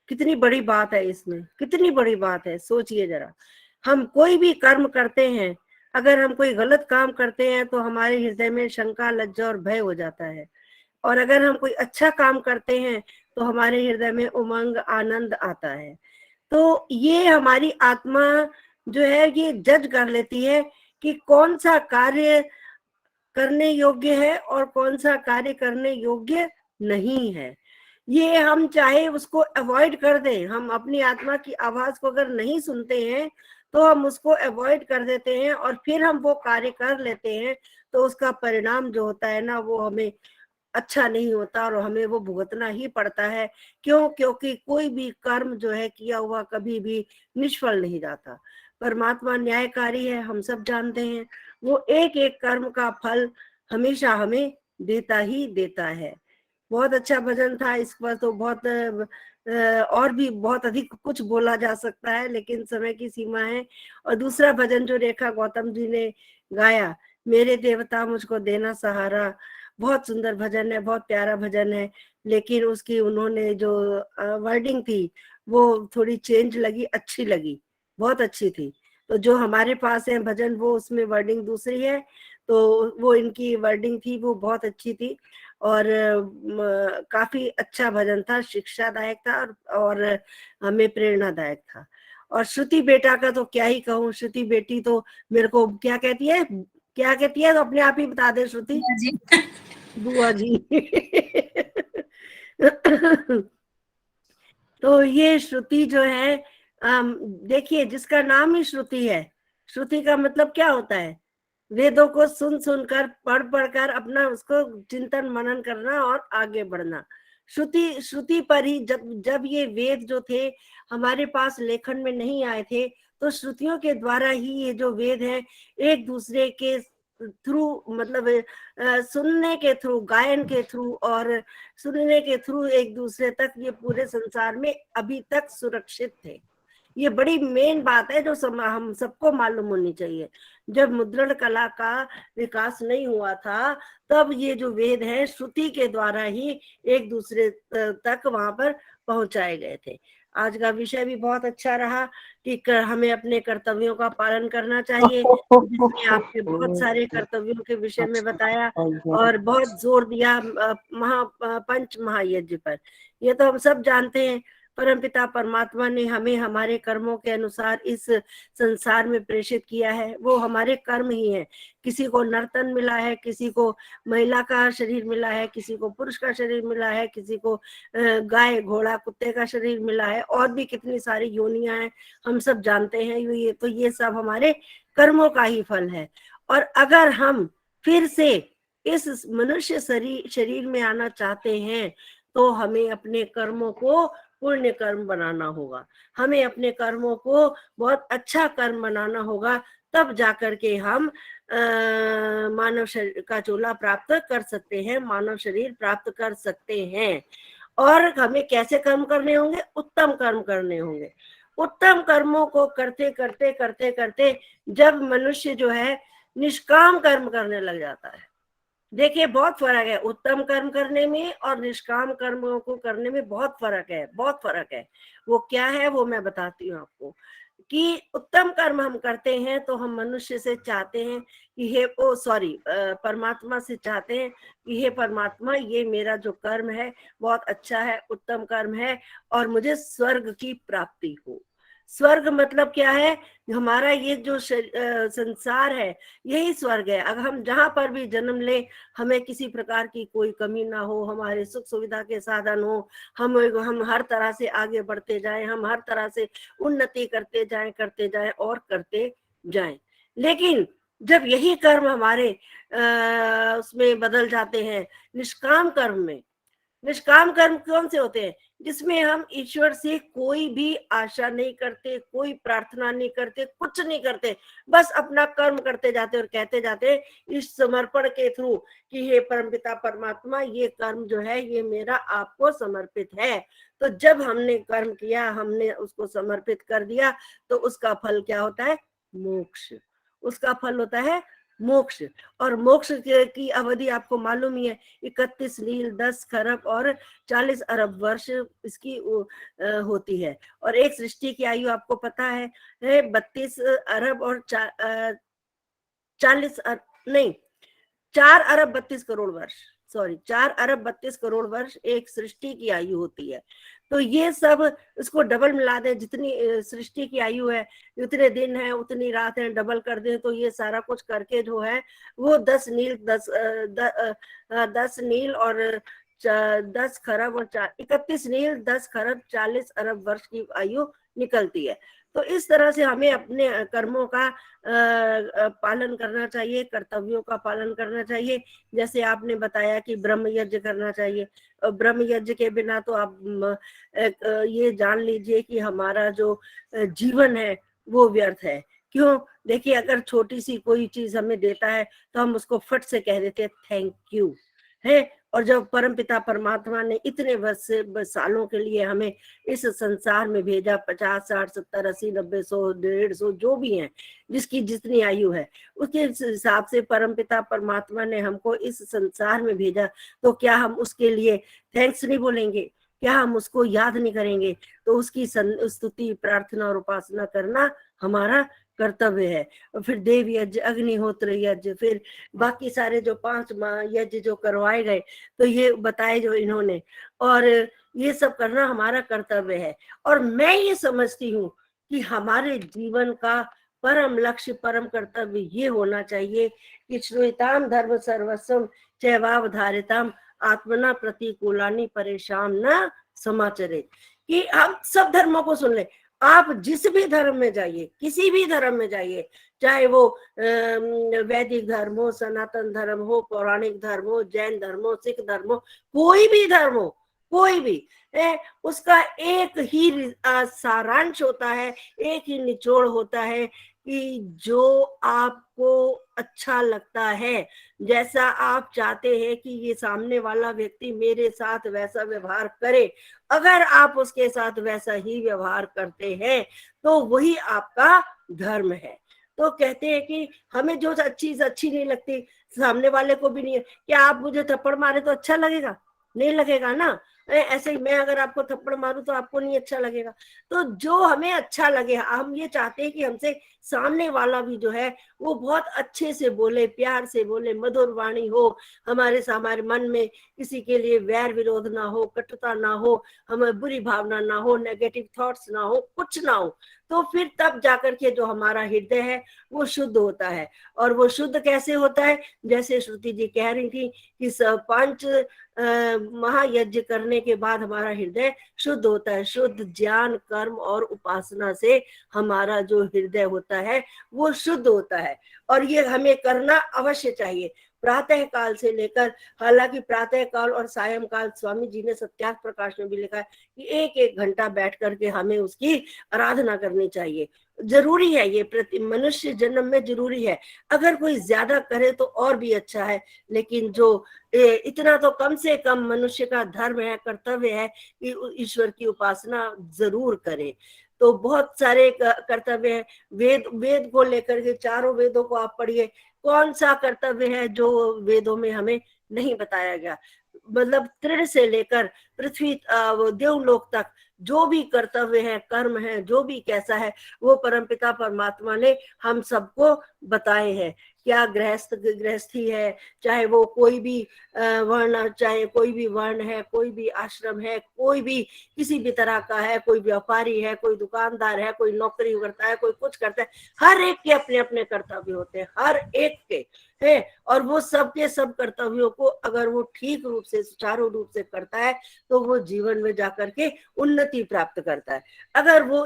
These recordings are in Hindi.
कितनी बड़ी बात है इसमें, कितनी बड़ी बात है, सोचिए जरा। हम कोई भी कर्म करते हैं, अगर हम कोई गलत काम करते हैं तो हमारे हृदय में शंका, लज्जा और भय हो जाता है, और अगर हम कोई अच्छा काम करते हैं तो हमारे हृदय में उमंग, आनंद आता है। तो ये हमारी आत्मा जो है ये जज कर लेती है कि कौन सा कार्य करने योग्य है और कौन सा कार्य करने योग्य नहीं है। ये हम चाहे उसको अवॉइड कर दें, हम अपनी आत्मा की आवाज को अगर नहीं सुनते हैं तो हम उसको अवॉइड कर देते हैं और फिर हम वो कार्य कर लेते हैं, तो उसका परिणाम जो होता है ना वो हमें अच्छा नहीं होता और हमें वो भुगतना ही पड़ता है। क्यों? क्योंकि कोई भी कर्म जो है किया हुआ कभी भी निष्फल नहीं जाता। परमात्मा न्यायकारी है, हम सब जानते हैं। वो एक एक कर्म का फल हमेशा हमें देता ही देता है। बहुत अच्छा भजन था, इस पर तो बहुत और भी बहुत अधिक कुछ बोला जा सकता है, लेकिन समय की सीमा है। और दूसरा भजन जो रेखा गौतम जी ने गाया, मेरे देवता मुझको देना सहारा, बहुत सुंदर भजन है, बहुत प्यारा भजन है, लेकिन उसकी उन्होंने जो वर्डिंग थी वो थोड़ी चेंज लगी, अच्छी लगी, बहुत अच्छी थी। तो जो हमारे पास है भजन वो उसमें वर्डिंग दूसरी है, तो वो इनकी वर्डिंग थी वो बहुत अच्छी थी और काफी अच्छा भजन था, शिक्षादायक था और हमें प्रेरणादायक था। और श्रुति बेटा का तो क्या ही कहूँ, श्रुति बेटी तो मेरे को क्या कहती है, क्या कहती है, तो अपने आप ही बता दे श्रुति। जी। बुआ जी। तो ये श्रुति जो है, देखिए जिसका नाम ही श्रुति है, श्रुति का मतलब क्या होता है, वेदों को सुन सुनकर पढ़ पढ़कर अपना उसको चिंतन मनन करना और आगे बढ़ना। श्रुति श्रुति पर ही जब जब ये वेद जो थे हमारे पास लेखन में नहीं आए थे, तो श्रुतियों के द्वारा ही ये जो वेद है एक दूसरे के थ्रू, मतलब सुनने के थ्रू, गायन के थ्रू और सुनने के थ्रू एक दूसरे तक ये पूरे संसार में अभी तक सुरक्षित थे। ये बड़ी मेन बात है जो हम सबको मालूम होनी चाहिए। जब मुद्रण कला का विकास नहीं हुआ था तब ये जो वेद है श्रुति के द्वारा ही एक दूसरे तक वहां पर पहुंचाए गए थे। आज का विषय भी बहुत अच्छा रहा कि हमें अपने कर्तव्यों का पालन करना चाहिए, जिसमें आपने बहुत सारे कर्तव्यों के विषय में बताया और बहुत जोर दिया पंच महायज्ञ पर। ये तो हम सब जानते हैं, परमपिता परमात्मा ने हमें हमारे कर्मों के अनुसार इस संसार में प्रेषित किया है। वो हमारे कर्म ही है। किसी को नर्तन मिला है, किसी को महिला का शरीर मिला है, किसी को पुरुष का शरीर मिला है, किसी को गाय घोड़ा कुत्ते का शरीर मिला है, और भी कितनी सारी योनियां हैं, हम सब जानते हैं। ये सब हमारे कर्मों का ही फल है। और अगर हम फिर से इस मनुष्य शरीर में आना चाहते हैं तो हमें अपने कर्मों को पुण्य कर्म बनाना होगा, हमें अपने कर्मों को बहुत अच्छा कर्म बनाना होगा, तब जाकर के हम मानव शरीर का चोला प्राप्त कर सकते हैं, मानव शरीर प्राप्त कर सकते हैं। और हमें कैसे कर्म करने होंगे? उत्तम कर्म करने होंगे। उत्तम कर्मों को करते करते करते करते जब मनुष्य जो है निष्काम कर्म करने लग जाता है, देखिए बहुत फर्क है उत्तम कर्म करने में और निष्काम कर्मों को करने में, बहुत फर्क है, बहुत फर्क है। वो क्या है वो मैं बताती हूँ आपको। कि उत्तम कर्म हम करते हैं तो हम मनुष्य से चाहते हैं कि परमात्मा से चाहते हैं कि हे परमात्मा, ये मेरा जो कर्म है बहुत अच्छा है, उत्तम कर्म है, और मुझे स्वर्ग की प्राप्ति हो। स्वर्ग मतलब क्या है? हमारा ये जो संसार है यही स्वर्ग है। अगर हम जहां पर भी जन्म ले, हमें किसी प्रकार की कोई कमी ना हो, हमारे सुख सुविधा के साधन हो, हम हर तरह से आगे बढ़ते जाएं, हम हर तरह से उन्नति करते जाएं और करते जाएं। लेकिन जब यही कर्म हमारे उसमें बदल जाते हैं निष्काम कर्म में, निष्काम कर्म कौन से होते हैं? जिसमें हम ईश्वर से कोई भी आशा नहीं करते, कोई प्रार्थना नहीं करते, कुछ नहीं करते, बस अपना कर्म करते जाते और कहते जाते इस समर्पण के थ्रू कि हे परमपिता परमात्मा, ये कर्म जो है ये मेरा आपको समर्पित है। तो जब हमने कर्म किया, हमने उसको समर्पित कर दिया, तो उसका फल क्या होता है? मोक्ष। उसका फल होता है मोक्ष। और मोक्ष की अवधि आपको मालूम ही है, 31 नील, 10 खरब और 40 अरब वर्ष इसकी होती है। और एक सृष्टि की आयु आपको पता है 32 अरब और 40 नहीं, 4 अरब 32 करोड़ वर्ष, सॉरी 4 अरब 32 करोड़ वर्ष एक सृष्टि की आयु होती है। तो ये सब इसको डबल मिला दें, जितनी सृष्टि की आयु है, उतने दिन है, उतनी रात है, डबल कर दें, तो ये सारा कुछ करके जो है वो 10 नील 10 नील और 10 खरब और 31 नील, 10 खरब 40 अरब वर्ष की आयु निकलती है। तो इस तरह से हमें अपने कर्मों का पालन करना चाहिए, कर्तव्यों का पालन करना चाहिए। जैसे आपने बताया कि ब्रह्म यज्ञ करना चाहिए, ब्रह्म यज्ञ के बिना तो आप ये जान लीजिए कि हमारा जो जीवन है वो व्यर्थ है। क्यों? देखिए, अगर छोटी सी कोई चीज हमें देता है तो हम उसको फट से कह देते हैं थैंक यू, है। और जब परमपिता परमात्मा ने इतने वर्ष सालों के लिए हमें इस संसार में भेजा, 50 60 70 80 90 100 150 जो भी है, जिसकी जितनी आयु है, उसके हिसाब से परमपिता परमात्मा ने हमको इस संसार में भेजा, तो क्या हम उसके लिए थैंक्स नहीं बोलेंगे? क्या हम उसको याद नहीं करेंगे? तो उसकी स्तुति, प्रार्थना और उपासना करना हमारा कर्तव्य है। और फिर देव यज्ञ, अग्निहोत्र यज्ञ, फिर बाकी सारे जो 5 यज्ञ जो करवाए गए, तो ये बताए जो इन्होंने, और ये सब करना हमारा कर्तव्य है। और मैं ये समझती हूँ कि हमारे जीवन का परम लक्ष्य, परम कर्तव्य ये होना चाहिए कि श्रूयताम धर्म सर्वस्वम चैवावधारिताम आत्मना प्रतिकूलानि परेशान न समाचरे, कि हम सब धर्मों को सुन ले। आप जिस भी धर्म में जाइए, किसी भी धर्म में जाइए, चाहे वो वैदिक धर्म हो, सनातन धर्म हो, पौराणिक धर्म हो, जैन धर्म हो, सिख धर्म हो, कोई भी धर्म हो, कोई भी है, उसका एक ही सारांश होता है, एक ही निचोड़ होता है कि जो आपको अच्छा लगता है, जैसा आप चाहते हैं कि ये सामने वाला व्यक्ति मेरे साथ वैसा व्यवहार करे, अगर आप उसके साथ वैसा ही व्यवहार करते हैं तो वही आपका धर्म है। तो कहते हैं कि हमें जो चीज अच्छी नहीं लगती, सामने वाले को भी नहीं है। क्या आप मुझे थप्पड़ मारे तो अच्छा लगेगा? नहीं लगेगा ना। ऐसे ही मैं अगर आपको थप्पड़ मारूं तो आपको नहीं अच्छा लगेगा। तो जो हमें अच्छा लगे, हम ये चाहते हैं कि हमसे सामने वाला भी जो है वो बहुत अच्छे से बोले, प्यार से बोले, मधुर वाणी हो, हमारे मन में किसी के लिए वैर विरोध ना हो, कटुता ना हो, हमें बुरी भावना ना हो, नेगेटिव थॉट्स ना हो, कुछ ना हो। तो फिर तब जाकर के जो हमारा हृदय है वो शुद्ध होता है। और वो शुद्ध कैसे होता है? जैसे श्रुति जी कह रही थी कि 5 महायज्ञ करने के बाद हमारा हृदय शुद्ध होता है। शुद्ध ज्ञान, कर्म और उपासना से हमारा जो हृदय होता है वो शुद्ध होता है। और ये हमें करना अवश्य चाहिए, प्रातः काल से लेकर, हालांकि प्रातः काल और सायं काल स्वामी जी ने सत्यार्थ प्रकाश में भी लिखा है कि एक एक घंटा बैठ करके हमें उसकी आराधना करनी चाहिए। जरूरी है, ये प्रति मनुष्य जन्म में जरूरी है। अगर कोई ज्यादा करे तो और भी अच्छा है, लेकिन जो इतना तो कम से कम मनुष्य का धर्म है, कर्तव्य है कि ईश्वर की उपासना जरूर करे। तो बहुत सारे कर्तव्य है। वेद को लेकर के, चारों वेदों को आप पढ़िए, कौन सा कर्तव्य है जो वेदों में हमें नहीं बताया गया? मतलब तृण से लेकर पृथ्वी देवलोक तक जो भी कर्तव्य है, कर्म है, जो भी कैसा है, वो परमपिता परमात्मा ने हम सबको बताए हैं। क्या गृहस्थी है, चाहे वो कोई भी वर्ण, चाहे कोई भी वर्ण है, कोई भी आश्रम है, कोई भी किसी भी तरह का है, कोई व्यापारी है, कोई दुकानदार है, कोई नौकरी करता है, कोई कुछ करता है, हर एक के अपने अपने कर्तव्य होते हैं, हर एक के है। और वो सब के सब कर्तव्यों को अगर वो ठीक रूप से, सुचारू रूप से करता है तो वो जीवन में जाकर के उन्नति प्राप्त करता है। अगर वो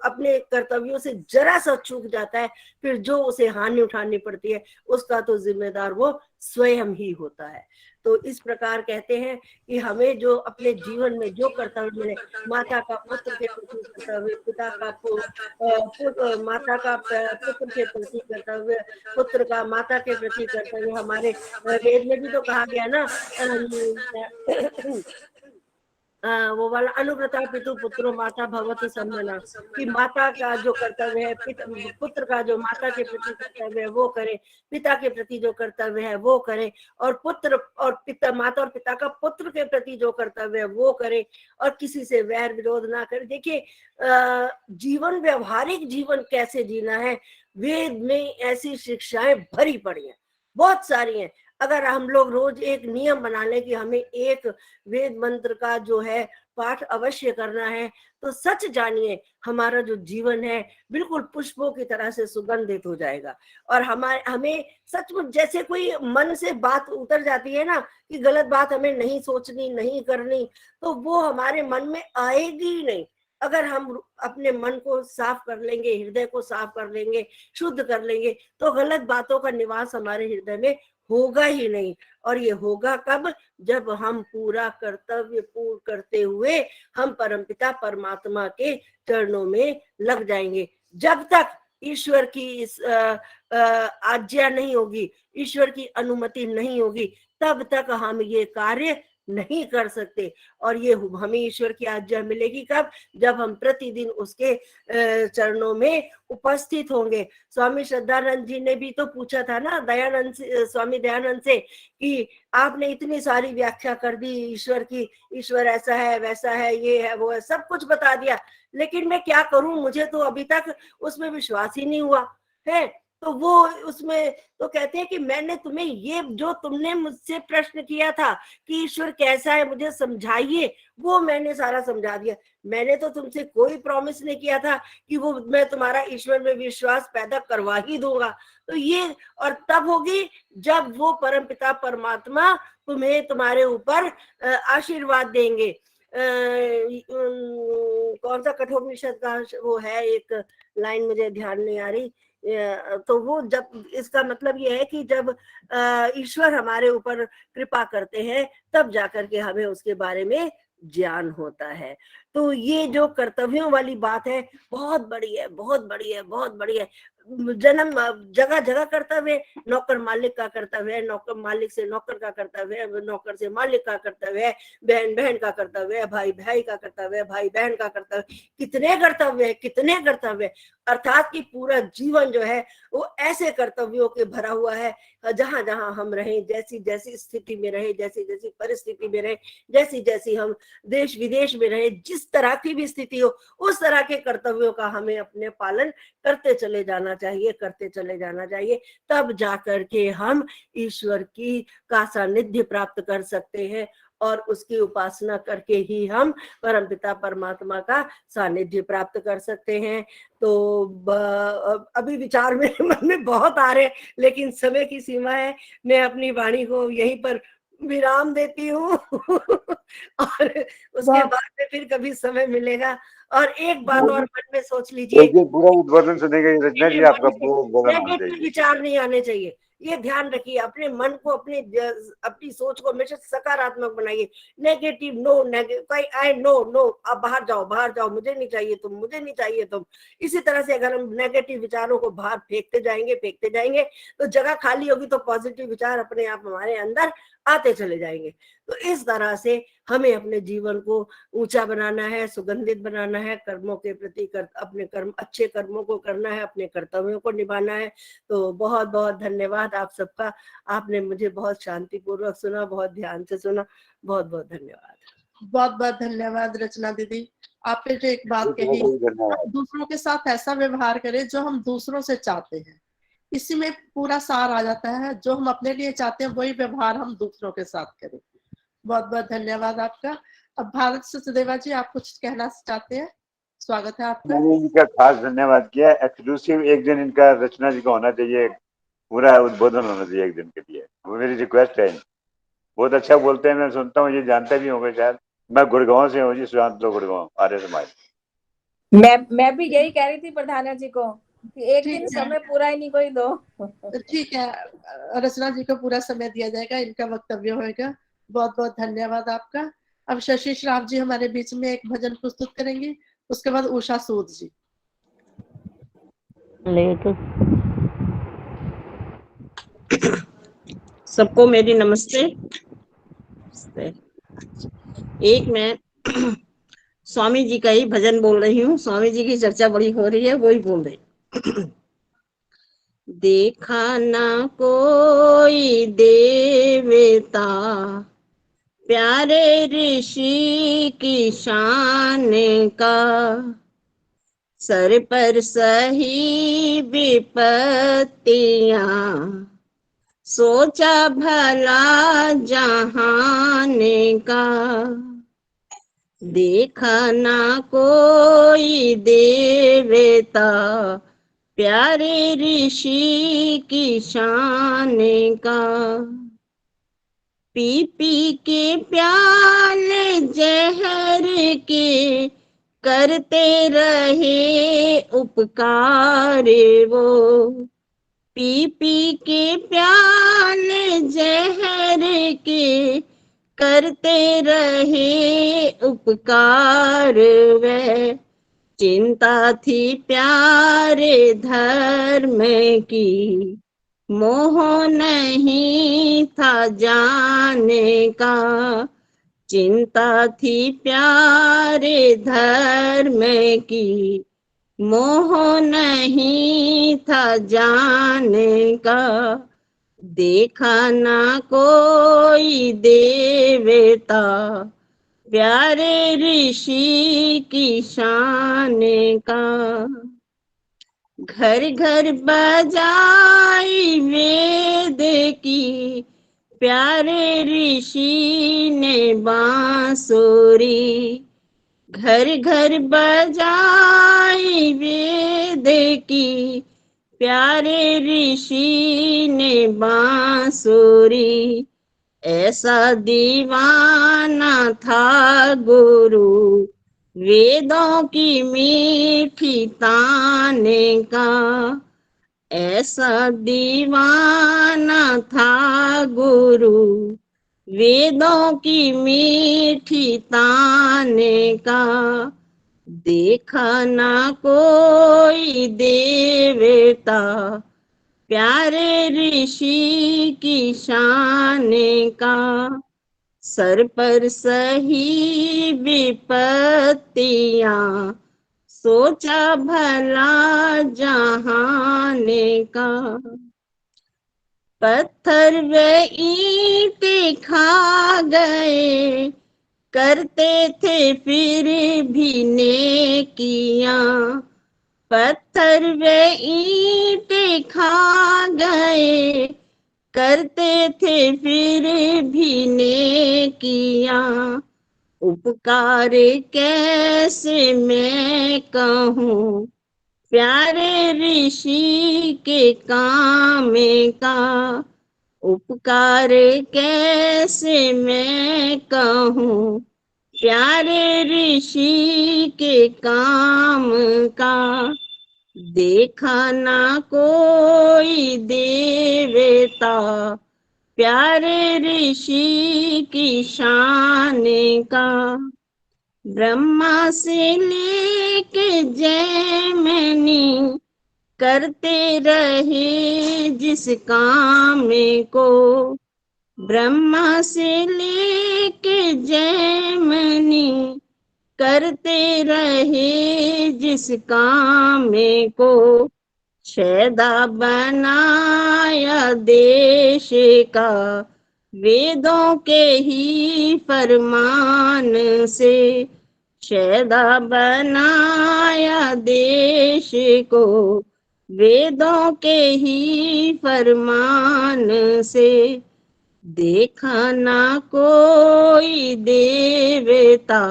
अपने कर्तव्यों से जरा सा चूक जाता है, फिर जो उसे हानि उठानी पड़ती है उसका तो जिम्मेदार वो स्वयं ही होता है। तो इस प्रकार कहते हैं कि हमें जो अपने जीवन में जो कर्तव्य मिले, माता का पुत्र के प्रति कर्तव्य, पिता का माता का पुत्र के प्रति कर्तव्य, पुत्र का माता के प्रति कर्तव्य। हमारे वेद में भी तो कहा गया ना, वो वाला अनुव्रता पितु पुत्रो माता भवतु सम्मना, कि माता का जो कर्तव्य है, पुत्र का जो माता के प्रति कर्तव्य है वो करे, पिता के प्रति जो कर्तव्य है वो करे, और पुत्र और पिता, माता और पिता का पुत्र के प्रति जो कर्तव्य है वो करे, और किसी से वैर विरोध ना करे। देखिए जीवन, व्यवहारिक जीवन कैसे जीना है, वेद में ऐसी शिक्षाएं भरी पड़ी हैं, बहुत सारी हैं। अगर हम लोग रोज एक नियम बना लें कि हमें एक वेद मंत्र का जो है पाठ अवश्य करना है, तो सच जानिए हमारा जो जीवन है बिल्कुल पुष्पों की तरह से सुगंधित हो जाएगा। और हमें सचमुच जैसे कोई मन से बात उतर जाती है ना कि गलत बात हमें नहीं सोचनी, नहीं करनी, तो वो हमारे मन में आएगी ही नहीं। अगर हम अपने मन को साफ कर लेंगे, हृदय को साफ कर लेंगे, शुद्ध कर लेंगे, तो गलत बातों का निवास हमारे हृदय में होगा ही नहीं। और ये होगा कब? जब हम पूरा कर्तव्य पूर्ण करते हुए हम परमपिता परमात्मा के चरणों में लग जाएंगे। जब तक ईश्वर की इस आज्ञा नहीं होगी, ईश्वर की अनुमति नहीं होगी, तब तक हम ये कार्य नहीं कर सकते। और ये हमें ईश्वर की आज्ञा मिलेगी कब? जब हम प्रतिदिन उसके चरणों में उपस्थित होंगे। स्वामी श्रद्धानंद जी ने भी तो पूछा था ना दयानंद से, स्वामी दयानंद से, कि आपने इतनी सारी व्याख्या कर दी ईश्वर की, ईश्वर ऐसा है, वैसा है, ये है, वो है, सब कुछ बता दिया, लेकिन मैं क्या करूं, मुझे तो अभी तक उसमें विश्वास ही नहीं हुआ है। तो वो उसमें तो कहते हैं कि मैंने तुम्हें ये जो तुमने मुझसे प्रश्न किया था कि ईश्वर कैसा है मुझे समझाइए, वो मैंने सारा समझा दिया। मैंने तो तुमसे कोई प्रॉमिस नहीं किया था कि वो मैं तुम्हारा ईश्वर में विश्वास पैदा करवा ही दूंगा। तो ये और तब होगी जब वो परमपिता परमात्मा तुम्हें, तुम्हारे ऊपर आशीर्वाद देंगे। कौन सा कठोपनिषद का वो है, एक लाइन मुझे ध्यान नहीं आ रही, तो वो जब, इसका मतलब ये है कि जब ईश्वर हमारे ऊपर कृपा करते हैं तब जाकर के हमें उसके बारे में ज्ञान होता है। तो ये जो कर्तव्यों वाली बात है बहुत बड़ी है, बहुत बड़ी है, बहुत बड़ी है। जन्म जगह जगह कर्तव्य, नौकर मालिक का कर्तव्य है, नौकर मालिक से नौकर का कर्तव्य है, नौकर से मालिक का कर्तव्य है, बहन बहन का कर्तव्य है, भाई भाई का कर्तव्य है, भाई बहन का कर्तव्य, कितने कर्तव्य है, कितने कर्तव्य। अर्थात कि पूरा जीवन जो है वो ऐसे कर्तव्यों के भरा हुआ है। जहां जहां हम रहे, जैसी जैसी स्थिति में रहे, जैसी जैसी परिस्थिति में रहे, जैसी जैसी हम देश विदेश में रहे, जिस तरह की भी स्थिति हो, उस तरह के कर्तव्यों का हमें अपने पालन करते चले जाना चाहिए, करते चले जाना चाहिए। तब जाकर के हम ईश्वर की का सानिध्य प्राप्त कर सकते हैं, और उसकी उपासना करके ही हम परमपिता परमात्मा का सानिध्य प्राप्त कर सकते हैं। तो अभी विचार मेरे मन में बहुत आ रहे, लेकिन समय की सीमा है, मैं अपनी वाणी को यहीं पर विराम देती हूँ और उसके बाद में फिर कभी समय मिलेगा। और एक बात और मन में सोच लीजिए, पूरा उद्बोधन सुनेंगे रचना जी, आपका नेगेटिव विचार नहीं आने चाहिए, ये ध्यान रखिए। अपने मन को, अपनी सोच को हमेशा सकारात्मक बनाइए। Negative no, I know no, आप बाहर जाओ, बाहर जाओ, मुझे नहीं चाहिए तुम, मुझे नहीं चाहिए तुम। इसी तरह से अगर हम नेगेटिव विचारों को बाहर फेंकते जाएंगे तो जगह खाली होगी, तो पॉजिटिव विचार अपने आप हमारे अंदर आते चले जाएंगे। तो इस तरह से हमें अपने जीवन को ऊंचा बनाना है, सुगंधित बनाना है, कर्मों के प्रति अपने कर्म, अच्छे कर्मों को करना है, अपने कर्तव्यों को निभाना है। तो बहुत बहुत धन्यवाद आप सबका, आपने मुझे बहुत शांतिपूर्वक सुना, बहुत ध्यान से सुना, बहुत बहुत धन्यवाद। बहुत बहुत धन्यवाद रचना दीदी। आपने जो एक बात कही, दूसरों के साथ ऐसा व्यवहार करें जो हम दूसरों से चाहते हैं, इसी में पूरा सार आ जाता है। जो हम अपने लिए चाहते हैं वही व्यवहार हम दूसरों के साथ करें। बहुत बहुत धन्यवाद आपका। अब भारत सचदेवा जी, आप कुछ कहना चाहते हैं? स्वागत है आपका। मैंने इनका खास धन्यवाद किया। एक्सक्लूसिव एक दिन इनका रचना जी का होना चाहिए, पूरा उद्बोधन होना चाहिए एक दिन के लिए, वो मेरी रिक्वेस्ट है। बहुत अच्छा बोलते हैं, मैं सुनता हूँ, ये जानते भी होंगे शायद। मैं गुड़गांव से हूँ जी, सुशांत गुड़गांव, आर्य समाज। मैं भी यही कह रही थी प्रधाना जी को कि एक दिन समय पूरा ही नहीं कोई दो। ठीक है, रचना जी को पूरा समय दिया जाएगा, इनका वक्तव्य होगा। बहुत बहुत धन्यवाद आपका। अब शशि श्राव जी हमारे बीच में एक भजन प्रस्तुत करेंगे, उसके बाद उषा सूद जी। सबको मेरी नमस्ते। एक मैं स्वामी जी का ही भजन बोल रही हूँ। स्वामी जी की चर्चा बड़ी हो रही है, वही बोल रही। देखा ना कोई देवता प्यारे ऋषि की शान का, सर पर सही विपत्तियां सोचा भला जहान का। देखा ना कोई देवता प्यारे ऋषि की शान का, पी पी के प्याले जहर के करते रहे उपकार वो, पी पी के प्याले जहर के करते रहे उपकार वे, चिंता थी प्यारे धर्म की मोह नहीं था जाने का, चिंता थी प्यारे धर्म की मोह नहीं था जाने का। देखा ना कोई देवता प्यारे ऋषि की शान का, घर घर बजाई वेद की प्यारे ऋषि ने बांसुरी, घर घर बजाई वेद की प्यारे ऋषि ने बांसुरी, ऐसा दीवाना था गुरु वेदों की मीठी ताने का, ऐसा दीवाना था गुरु वेदों की मीठी ताने का। देखा ना कोई देवता प्यारे ऋषि की शान का, सर पर सही विपत्तियां सोचा भला जहाने का, पत्थर व ईंटें खा गए करते थे फिर भी नेकियां, पत्थर व ईंटें खा गए करते थे फिर भी नेकियां, उपकार कैसे मैं कहूँ प्यारे ऋषि के काम का, उपकार कैसे मैं कहूँ प्यारे ऋषि के काम का। देखा ना कोई देवता प्यारे ऋषि की शान का, ब्रह्मा से लेके जैमिनी करते रहे जिस काम को, ब्रह्मा से लेके जैमिनी करते रहे जिस काम को, शैदा बनाया देश का वेदों के ही फरमान से, शैदा बनाया देश को वेदों के ही फरमान से। देखा ना कोई देवता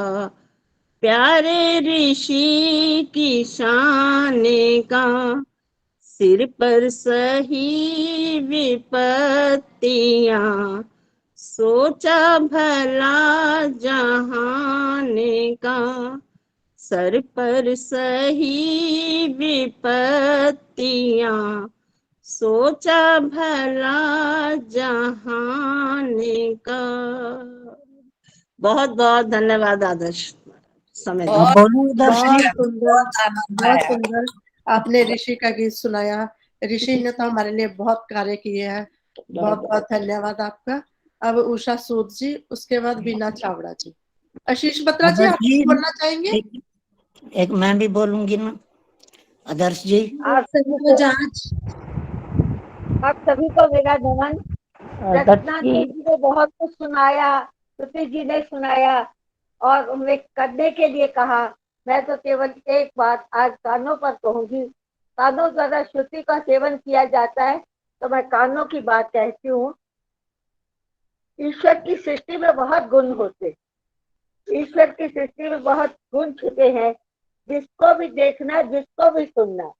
प्यारे ऋषि की शान का, सिर पर सही विपत्तियां सोचा भला जहाने का, सर पर सही विपत्तियां सोचा भला जहाने का। बहुत बहुत धन्यवाद आदर्श समय बहुत बहुत बहुत सुंदर आपने ऋषि का गीत सुनाया। ऋषि ने तो हमारे लिए बहुत कार्य किए हैं। बहुत बहुत धन्यवाद आपका। अब उषा सूद जी, उसके बाद बीना चावड़ा जी। आशीष बत्रा जी, आप बोलना चाहेंगे? एक मैं भी बोलूंगी ना, आदर्श जी। आप सभी को मेरा नमन। रचना जी ने बहुत कुछ सुनाया, श्रुति जी ने सुनाया और उन्हें करने के लिए कहा। मैं तो केवल एक बात आज कानों पर कहूंगी। कानों द्वारा श्रुति का सेवन किया जाता है, तो मैं कानों की बात कहती हूँ। ईश्वर की सृष्टि में बहुत गुण होते, ईश्वर की सृष्टि में बहुत गुण छुपे हैं। जिसको भी देखना, जिसको भी सुनना,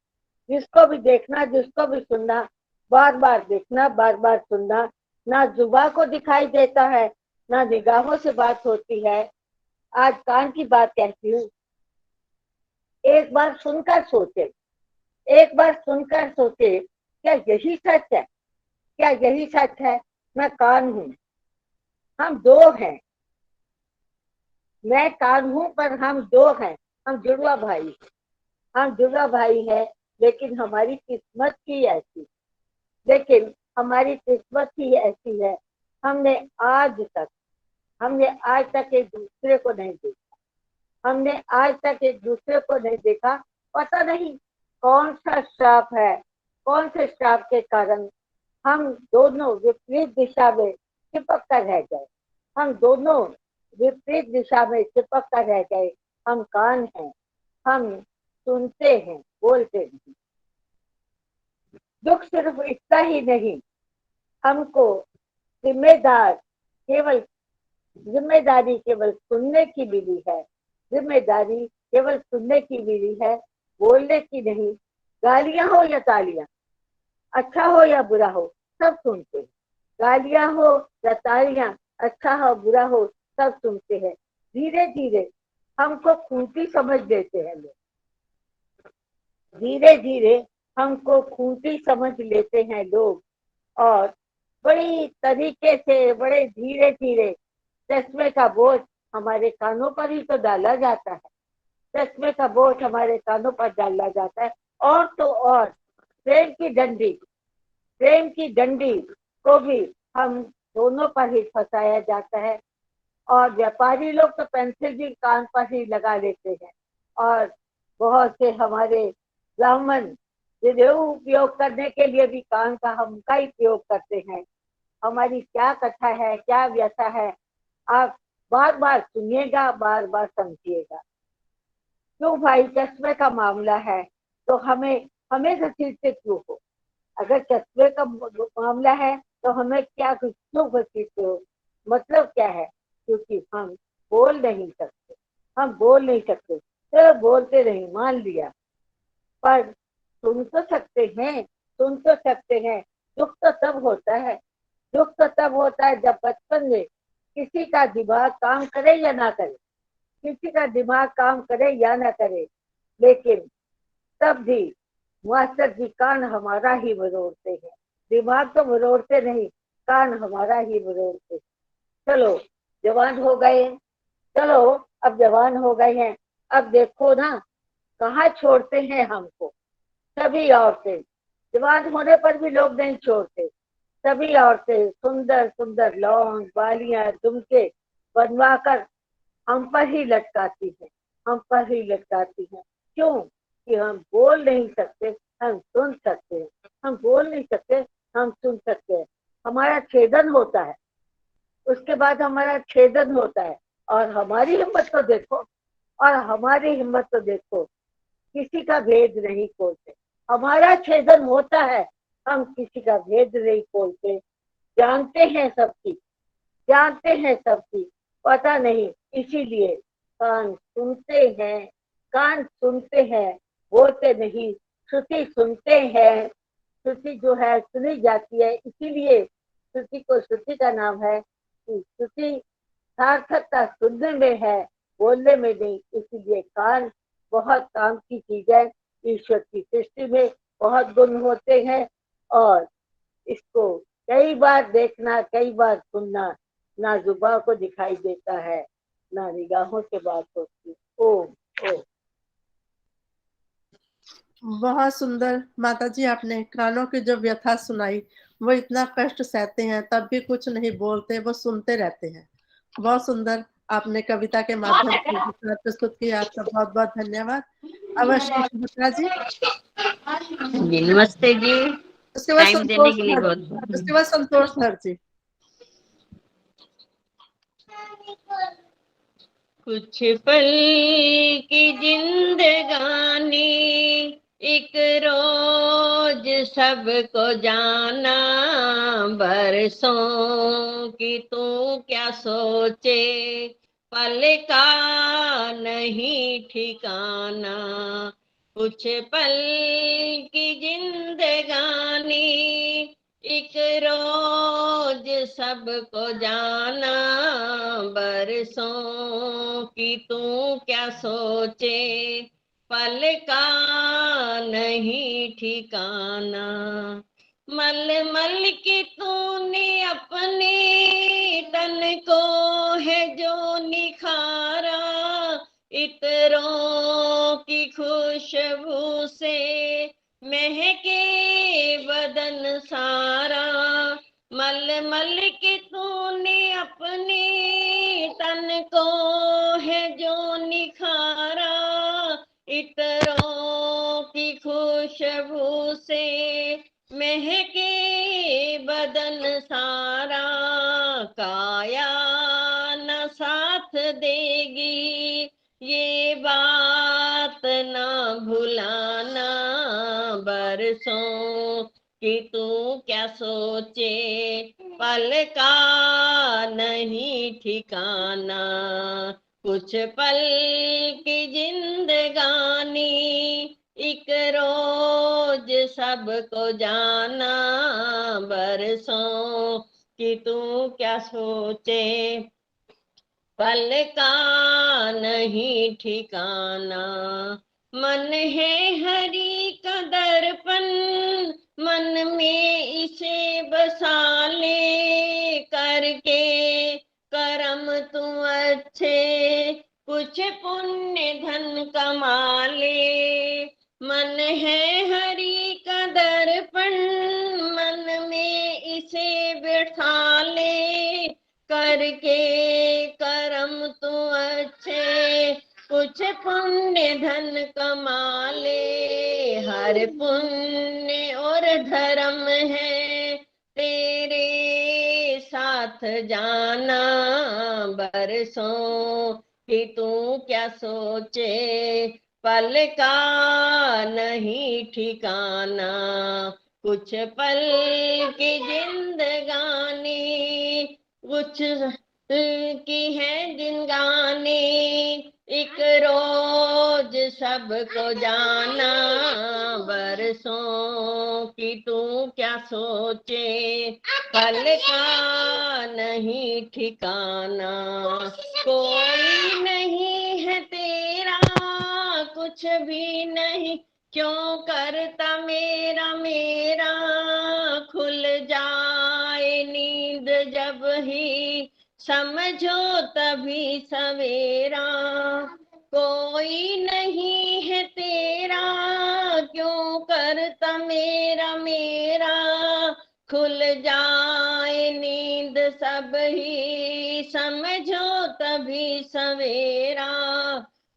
जिसको भी देखना, जिसको भी सुनना, बार बार देखना, बार बार सुनना, ना जुबा को दिखाई देता है, ना निगाहों से बात होती है। आज कान की बात कहती हूँ। एक बार सुनकर सोचे, एक बार सुनकर सोचे, क्या यही सच है? क्या यही सच है? मैं कान हूँ, हम दो हैं। मैं कान हूँ पर हम दो हैं। हम जुड़वा भाई, हम जुड़वा भाई है। लेकिन हमारी किस्मत ही ऐसी, लेकिन हमारी किस्मत ही ऐसी है। हमने आज तक एक दूसरे को नहीं देखा। हमने आज तक एक दूसरे को नहीं देखा। पता नहीं कौन सा श्राप है, कौन से श्राप के कारण हम दोनों विपरीत दिशा में चिपक कर रह गए। हम दोनों विपरीत दिशा में चिपक कर रह गए। हम कान हैं, हम सुनते हैं, बोलते नहीं। दुख सिर्फ इतना ही नहीं, हमको जिम्मेदारी केवल सुनने की मिली है। जिम्मेदारी केवल सुनने की मिली है, बोलने की नहीं। गालियां हो या तालियां, अच्छा हो या बुरा हो, सब सुनते हैं। गालियां हो या तालियां, अच्छा हो बुरा हो, सब सुनते हैं। धीरे धीरे हमको खूंटी समझ लेते हैं लोग। धीरे धीरे हमको खूंटी समझ लेते हैं लोग, और बड़ी तरीके से, बड़े धीरे धीरे चश्मे का बोझ हमारे कानों पर ही तो डाला जाता है। चश्मे का बोझ हमारे कानों पर डाला जाता है। और तो और प्रेम की डंडी को भी हम दोनों पर ही फंसाया जाता है। और व्यापारी लोग तो पेंसिल भी कान पर ही लगा लेते हैं, और बहुत से हमारे ब्राह्मण विदेह उपयोग करने के लिए भी कान का हमका ही प्रयोग करते हैं। हमारी क्या कथा है, क्या व्यथा है, आप बार बार सुनिएगा, बार बार समझिएगा। क्यों भाई, चश्मे का मामला है तो हमें हमें घसीटते क्यों हो? अगर चश्मे का मामला है तो हमें क्या क्यों घसीटते हो? मतलब क्या है? क्योंकि हम बोल नहीं सकते, हम बोल नहीं सकते। चलो बोलते नहीं, मान लिया, पर सुन तो सकते हैं, सुन तो सकते हैं। दुख तो तब होता है, दुख तो तब होता है जब बचपन में किसी का दिमाग काम करे या ना करे, किसी का दिमाग काम करे या ना करे, लेकिन तब भी मास्टर जी कान हमारा ही बरोड़ते हैं। दिमाग तो बरोड़ते नहीं, कान हमारा ही बरोड़ते। चलो जवान हो गए, चलो अब जवान हो गए हैं, अब देखो ना कहाँ छोड़ते हैं हमको। सभी औरतें, जवान होने पर भी लोग नहीं छोड़ते। सभी औरतें सुंदर सुंदर लौंग, बालियां, झुमके बनवाकर हम पर ही लटकाती है, हम पर ही लटकाती है। क्यों? कि हम बोल नहीं सकते, हम सुन सकते हैं। हम बोल नहीं सकते, हम सुन सकते हैं। हमारा छेदन होता है, उसके बाद हमारा छेदन होता है, और हमारी हिम्मत तो देखो, और हमारी हिम्मत तो देखो, किसी का भेद नहीं खोलते। हमारा छेदन होता है, हम किसी का भेद नहीं खोलते। जानते हैं सबकी, जानते हैं सबकी, पता नहीं, इसीलिए कान सुनते हैं, कान सुनते हैं, बोलते नहीं। श्रुति सुनते हैं, श्रुति जो है सुनी जाती है, इसीलिए श्रुति को श्रुति का नाम है कि श्रुति सार्थकता सुनने में है, बोलने में नहीं। इसीलिए कान बहुत काम की चीज है। ईश्वर की सृष्टि में बहुत गुण होते हैं, और इसको कई बार देखना, कई बार सुनना, ना जुबान को दिखाई देता है, ना निगाहों से बात होती। ओम ओम। बहुत सुंदर माता जी, आपने कानों की जो व्यथा सुनाई, वो इतना कष्ट सहते हैं तब भी कुछ नहीं बोलते, वो सुनते रहते हैं। बहुत सुंदर। आपने कविता के माध्यम से विचार प्रस्तुत किया, आपका बहुत बहुत धन्यवाद। अवश्य सुभद्रा जी। जी नमस्ते जी, उसके बाद टाइम देने संतोष के लिए सर, बहुत उसके बाद संतोष सर जी। कुछ पल की जिंदगानी एक रोज सबको जाना, बरसों की तू क्या सोचे, पल का नहीं ठिकाना। कुछ पल की जिंदगानी एक रोज सबको जाना, बरसों की तू क्या सोचे, पल का नहीं ठिकाना। मल मल के तूने अपने तन को है जो निखारा, इत्तरों की खुशबू से महके बदन सारा। मल मल के तूने अपने तन को है जो निखारा, इत्तरों की खुशबू से महके बदन सारा। काया न साथ देगी ये बात ना भुलाना, बरसों कि तू क्या सोचे, पल का नहीं ठिकाना। कुछ पल की जिंदगानी एक रोज सबको जाना, बरसों कि तू क्या सोचे, पल का नहीं ठिकाना। मन है हरि का दर्पण, मन में इसे बसा ले, करके कर्म तू अच्छे कुछ पुण्य धन कमा ले। मन है हरि का दर्पण, मन में इसे बैठा ले, करके कर्म तू अच्छे कुछ पुण्य धन कमा ले। हर पुण्य और धर्म है तेरे साथ जाना, बरसों कि तू क्या सोचे, पल का नहीं ठिकाना। कुछ पल की जिंदगानी कुछ की है जिंदगानी एक रोज सबको जाना, बरसों कि तू क्या सोचे, पल का नहीं ठिकाना। कोई नहीं है तेरा कुछ भी नहीं, क्यों करता मेरा मेरा, खुल जाए नींद जब ही समझो तभी सवेरा। कोई नहीं है तेरा क्यों करता मेरा मेरा, खुल जाए नींद सब ही समझो तभी सवेरा।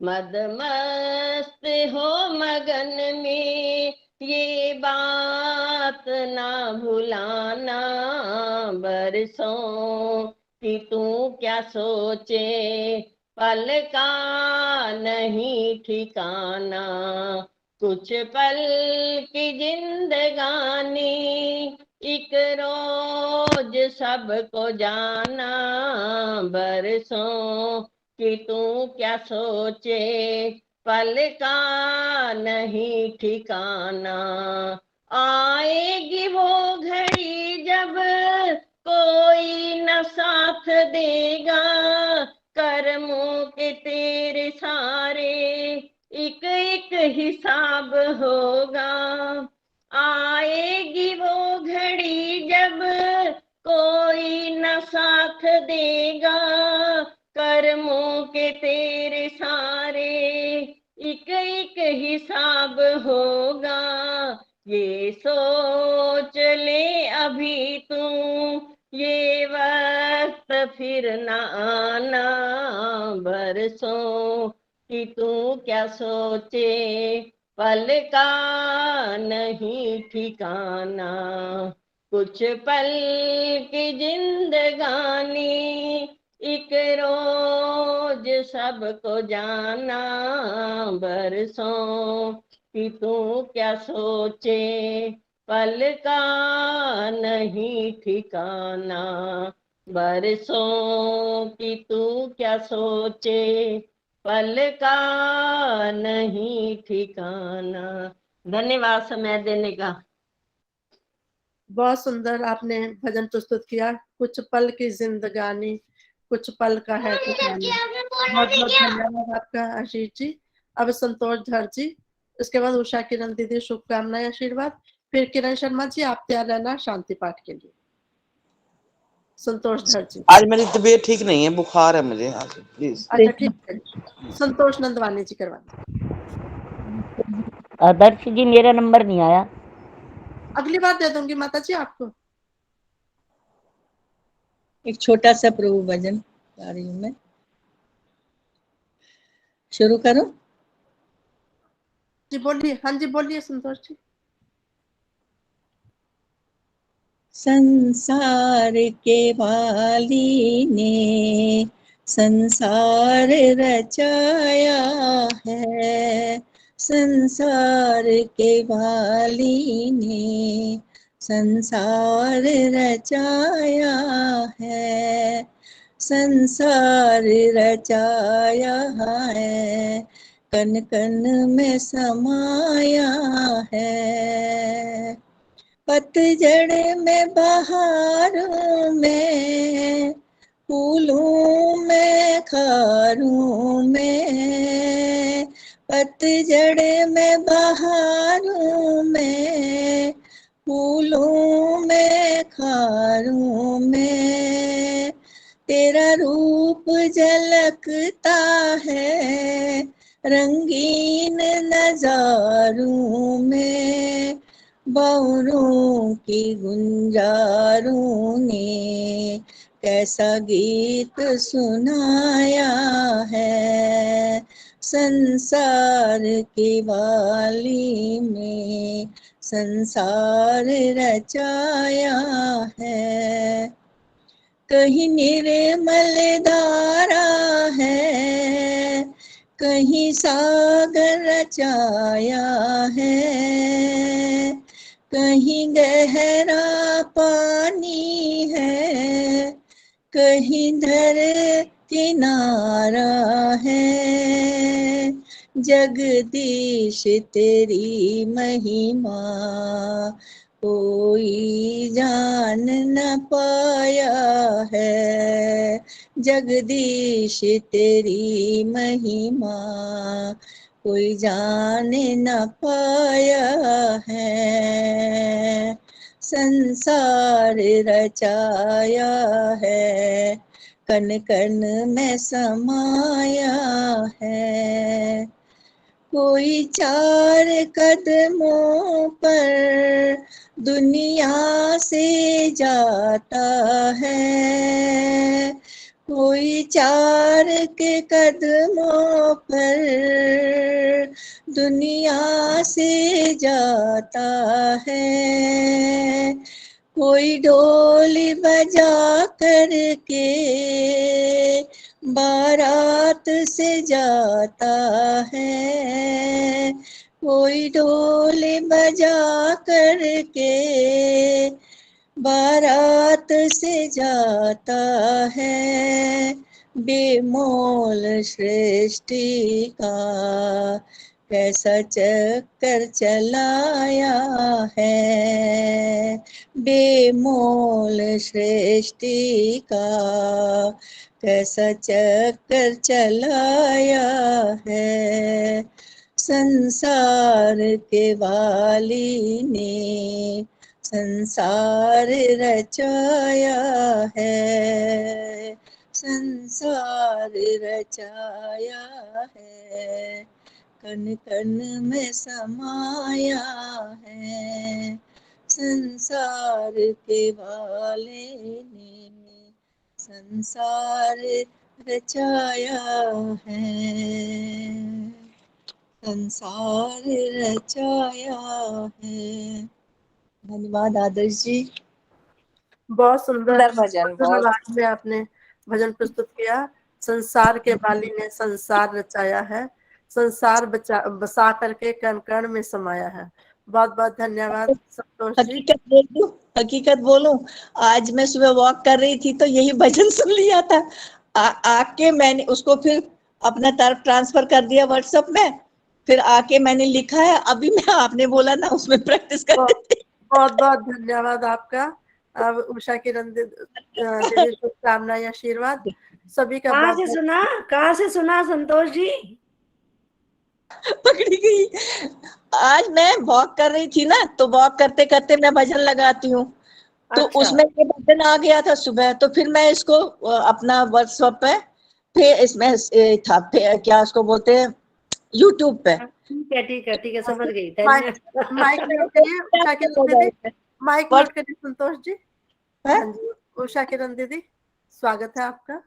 मद मस्त हो मगन में ये बात ना भुलाना, बरसों कि तू क्या सोचे, पल का नहीं ठिकाना। कुछ पल की जिंदगानी एक रोज सबको जाना, बरसों कि तू क्या सोचे, पल का नहीं ठिकाना। आएगी वो घड़ी जब कोई न साथ देगा, कर्मों के तेरे सारे एक एक हिसाब होगा। आएगी वो घड़ी जब कोई न साथ देगा, कर्मों के तेरे सारे एक एक हिसाब होगा। ये सोच ले अभी तू ये वक्त फिर न आना, बरसों कि तू क्या सोचे, पल का नहीं ठिकाना, कुछ पल की जिंदगानी, एक रोज सबको जाना, बरसों कि तू क्या सोचे, पल का नहीं ठिकाना, बरसों कि तू क्या सोचे, पल का नहीं ठिकाना। धन्यवाद समय देने का। बहुत सुंदर आपने भजन प्रस्तुत किया। कुछ पल की जिंदगानी, कुछ पल का है ठिकाना। बहुत बहुत धन्यवाद आपका आशीष जी। अब संतोष धर जी, उसके बाद उषा किरण दीदी शुभकामनाएं आशीर्वाद, फिर किरण शर्मा जी आप तैयार रहना शांति पाठ के लिए। संतोष धर जी। आज मेरी तबीयत ठीक नहीं है, बुखार है मुझे आज, प्लीज। अच्छा ठीक है, संतोष नंदवानी जी करवाना। दर्श जी मेरा नंबर नहीं आया। अगली बार दे दूंगी माता जी आपको। एक छोटा सा प्रभु भजन गा रही हूँ मैं, शुरू करूं? जी बोलिए। हाँ जी बोलिए संतोष जी। संसार के वाली ने संसार रचाया है, संसार के वाली ने संसार रचाया है, संसार रचाया है, कन कन में समाया है, पतझड़ में बहारों में, फूलों में खारों में, पतझड़ में बहारों में, फूलों में खारों में, तेरा रूप झलकता है रंगीन नजारों में, बावरों की गुंजारों ने कैसा गीत सुनाया है, संसार के वाली में संसार रचाया है, कहीं निर्मल धारा है, कहीं सागर रचाया है, कहीं गहरा पानी है, कहीं धरती नारा है, जगदीश तेरी महिमा कोई जान न पाया है, जगदीश तेरी महिमा कोई जान न पाया है, संसार रचाया है, कन कन में समाया है, कोई चार कदमों पर दुनिया से जाता है, कोई चार के कदमों पर दुनिया से जाता है, कोई ढोली बजा करके बारात से जाता है, कोई ढोली बजा करके बारात से जाता है, बेमोल सृष्टि का कैसा चक्कर चलाया है, बेमोल सृष्टि का कैसा चक्कर चलाया है, संसार के वाली ने संसार रचाया है, संसार रचाया है, कन कन में समाया है, संसार के वाले ने संसार रचाया है, संसार रचाया है। धन्यवाद आदर्श जी। बहुत सुंदर सुंदर भजन, मधुर बहुत आवाज में आपने भजन प्रस्तुत किया। संसार के बाली ने संसार रचाया है, संसार बसा करके कण कण में समाया है। बहुत बहुत धन्यवाद संतोष जी। हकीकत बोल दूं, हकीकत बोलूं, आज मैं सुबह वॉक कर रही थी तो यही भजन सुन लिया था। आके मैंने उसको फिर अपना तरफ ट्रांसफर कर दिया व्हाट्सएप में, फिर आके मैंने लिखा है, अभी मैं आपने बोला ना उसमें प्रैक्टिस कर देती। बहुत बहुत धन्यवाद आपका। अब उषा किरण दीदी शुभकामनाएं आशीर्वाद सभी का। कहाँ से सुना, कहाँ से सुना संतोष जी? पकड़ी गई। आज मैं वॉक कर रही थी ना, तो वॉक करते करते मैं भजन लगाती हूँ, तो अच्छा। उसमें ये भजन आ गया था सुबह, तो फिर मैं इसको अपना व्हाट्सएप पे, फिर इसमें था क्या उसको बोलते हैं, यूट्यूब पे। ठीक है ठीक है, समझ गई। माइक म्यूट करिए उषा किरण दीदी, माइक म्यूट करिए संतोष जी। हाँ जी, उषा किरण दीदी स्वागत है आपका।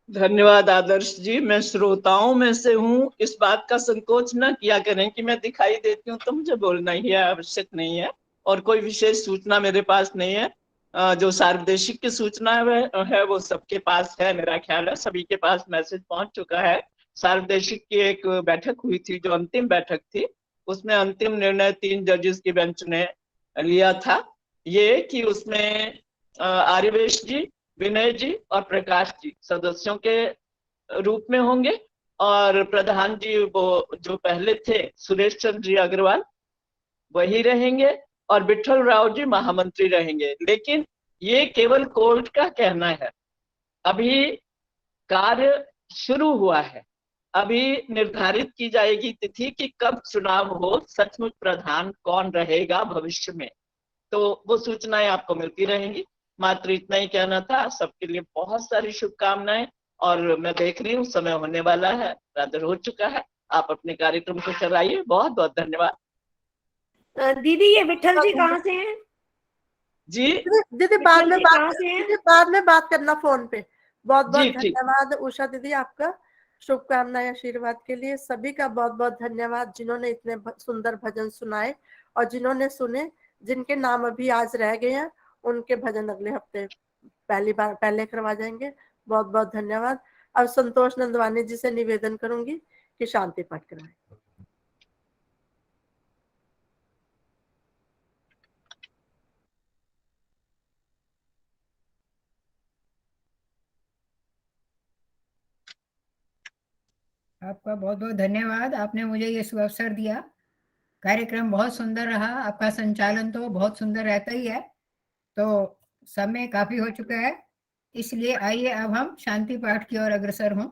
धन्यवाद आदर्श जी। मैं श्रोताओं में से हूँ, इस बात का संकोच न किया करें कि मैं दिखाई देती हूँ तो मुझे बोलना ही है, आवश्यक नहीं है, और कोई विशेष सूचना मेरे पास नहीं है। जो सार्वदेशिक की सूचना है वो सबके पास है, मेरा ख्याल है सभी के पास मैसेज पहुंच चुका है। सार्वदेशिक की एक बैठक हुई थी, जो अंतिम बैठक थी, उसमें अंतिम निर्णय 3 जजेस की बेंच ने लिया था, ये कि उसमें आर्यवेश जी, विनय जी और प्रकाश जी सदस्यों के रूप में होंगे, और प्रधान जी वो जो पहले थे सुरेश चंद्र जी अग्रवाल वही रहेंगे, और विठल राव जी महामंत्री रहेंगे। लेकिन ये केवल कोर्ट का कहना है, अभी कार्य शुरू हुआ है, अभी निर्धारित की जाएगी तिथि कि कब चुनाव हो, सचमुच प्रधान कौन रहेगा भविष्य में, तो वो सूचनाएं आपको मिलती रहेंगी। मात्र इतना ही कहना था। सबके लिए बहुत सारी शुभकामनाएं, और मैं देख रही हूँ समय होने वाला है, रात हो चुका है, आप अपने कार्यक्रम को चलाइए। बहुत बहुत धन्यवाद। दीदी ये विठल जी कहाँ से हैं? जी दीदी बाद में बात करना फोन पे। बहुत बहुत धन्यवाद उषा दीदी आपका शुभकामनाएं आशीर्वाद के लिए। सभी का बहुत बहुत धन्यवाद जिन्होंने इतने सुंदर भजन सुनाए, और जिन्होंने सुने, जिनके नाम अभी आज रह गए हैं उनके भजन अगले हफ्ते पहले करवा जाएंगे। बहुत बहुत धन्यवाद। अब संतोष नंदवानी जी से निवेदन करूंगी कि शांति पाठ कराएं। आपका बहुत बहुत धन्यवाद, आपने मुझे ये शुभ अवसर दिया। कार्यक्रम बहुत सुंदर रहा, आपका संचालन तो बहुत सुंदर रहता ही है। तो समय काफी हो चुका है, इसलिए आइए अब हम शांति पाठ की ओर अग्रसर हों।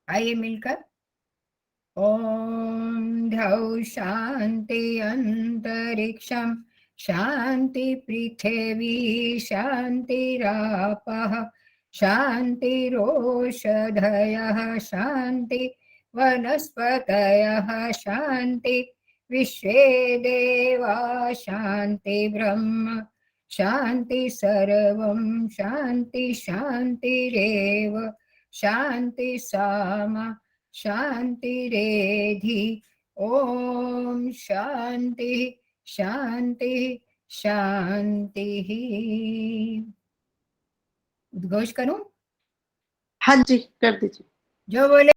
आइए मिलकर। ओम द्यौ शांति अंतरिक्षम शांति पृथिवी शांतिरापः शांतिरोषधयः शांति वनस्पतयः शांति विश्वे देवा शांति ब्रह्म शांति सर्वं शांति शांतिरेव शांति सामा शांतिरेधि। ओम शांति शांति शांति। उद्घोष करूं? हाँ जी कर दीजिए। जो बोले